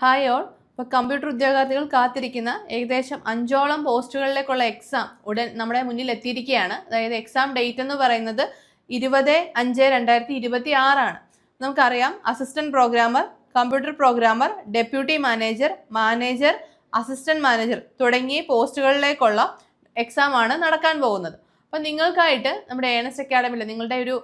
Hi all. ഇപ്പോൾ computer ഉദ്യോഗാർത്ഥികൾ കാത്തിരിക്കുന്ന ഏകദേശം 5ഓളം പോസ്റ്റുകളിലേക്കുള്ള എക്സാം ഉടൻ നമ്മുടെ മുന്നിൽ എത്തിയിരിക്കുകയാണ്. അതായത് എക്സാം ഡേറ്റ് എന്ന് പറയുന്നത് 20/5/2026 നമുക്കറിയാം assistant programmer, computer programmer, deputy manager, manager, assistant manager തുടങ്ങിയ പോസ്റ്റുകളിലേക്കുള്ള എക്സാം ആണ് നടക്കാൻ പോകുന്നത്. അപ്പോൾ നിങ്ങൾക്കായിട്ട് നമ്മുടെ ഏണസ്റ്റ് അക്കാഡമിയിൽ നിങ്ങളുടെ ഒരു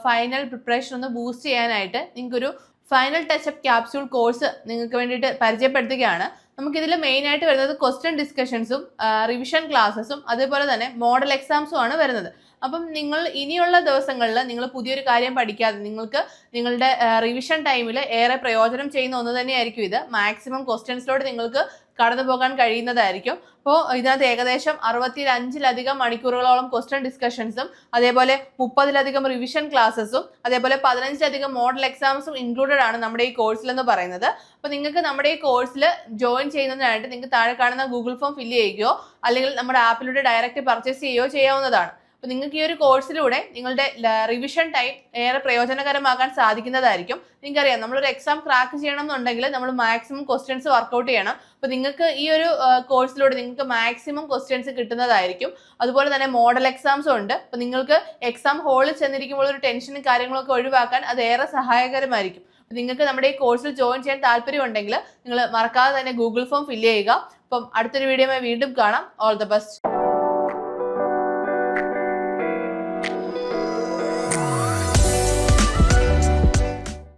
ഫൈനൽ പ്രിപ്പറേഷൻ ഒന്ന് ബൂസ്റ്റ് ചെയ്യാനായിട്ട് നിങ്ങൾക്കൊരു ഫൈനൽ ടച്ചപ്പ് ക്യാപ്സ്യൂൾ കോഴ്സ് നിങ്ങൾക്ക് വേണ്ടിയിട്ട് പരിചയപ്പെടുത്തുകയാണ്. നമുക്കിതിൽ മെയിൻ ആയിട്ട് വരുന്നത് ക്വസ്റ്റ്യൻ ഡിസ്കഷൻസും റിവിഷൻ ക്ലാസ്സസും അതേപോലെ തന്നെ മോഡൽ എക്സാംസും ആണ് വരുന്നത്. അപ്പം നിങ്ങൾ ഇനിയുള്ള ദിവസങ്ങളിൽ നിങ്ങൾ പുതിയൊരു കാര്യം പഠിക്കാതെ നിങ്ങൾക്ക് നിങ്ങളുടെ റിവിഷൻ ടൈമിൽ ഏറെ പ്രയോജനം ചെയ്യുന്ന ഒന്ന് തന്നെയായിരിക്കും ഇത്. മാക്സിമം ക്വസ്റ്റ്യൻസിലോട്ട് നിങ്ങൾക്ക് കടന്നു പോകാൻ കഴിയുന്നതായിരിക്കും. അപ്പോൾ ഇതിനകത്ത് ഏകദേശം 65-ലധികം മണിക്കൂറുകളോളം ക്വസ്റ്റ്യൻ ഡിസ്കഷൻസും അതേപോലെ 30-ലധികം റിവിഷൻ ക്ലാസ്സസും അതേപോലെ 15-ലധികം മോഡൽ എക്സാംസും ഇൻക്ലൂഡഡ് ആണ് നമ്മുടെ ഈ കോഴ്സിൽ എന്ന് പറയുന്നത്. അപ്പോൾ നിങ്ങൾക്ക് നമ്മുടെ ഈ കോഴ്സിൽ ജോയിൻ ചെയ്യുന്നതിനായിട്ട് നിങ്ങൾക്ക് താഴെ കാണുന്ന ഗൂഗിൾ ഫോം ഫില്ല് ചെയ്യുകയോ അല്ലെങ്കിൽ നമ്മുടെ ആപ്പിലൂടെ ഡയറക്റ്റ് പർച്ചേസ് ചെയ്യുകയോ ചെയ്യാവുന്നതാണ്. അപ്പോൾ നിങ്ങൾക്ക് ഈ ഒരു കോഴ്സിലൂടെ നിങ്ങളുടെ റിവിഷൻ ടൈം ഏറെ പ്രയോജനകരമാക്കാൻ സാധിക്കുന്നതായിരിക്കും. നിങ്ങൾക്കറിയാം നമ്മളൊരു എക്സാം ക്രാക്ക് ചെയ്യണം എന്നുണ്ടെങ്കിൽ നമ്മൾ മാക്സിമം ക്വസ്റ്റ്യൻസ് വർക്കൗട്ട് ചെയ്യണം. അപ്പോൾ നിങ്ങൾക്ക് ഈ ഒരു കോഴ്സിലൂടെ നിങ്ങൾക്ക് മാക്സിമം ക്വസ്റ്റ്യൻസ് കിട്ടുന്നതായിരിക്കും. അതുപോലെ തന്നെ മോഡൽ എക്സാംസും ഉണ്ട്. അപ്പോൾ നിങ്ങൾക്ക് എക്സാം ഹാളിൽ ചെന്നിരിക്കുമ്പോൾ ഒരു ടെൻഷനും കാര്യങ്ങളൊക്കെ ഒഴിവാക്കാൻ അത് ഏറെ സഹായകരമായിരിക്കും. അപ്പോൾ നിങ്ങൾക്ക് നമ്മുടെ ഈ കോഴ്സിൽ ജോയിൻ ചെയ്യാൻ താല്പര്യമുണ്ടെങ്കിൽ നിങ്ങൾ മറക്കാതെ തന്നെ ഗൂഗിൾ ഫോം ഫില്ല് ചെയ്യുക. അപ്പം അടുത്തൊരു വീഡിയോയുമായി വീണ്ടും കാണാം. All the best.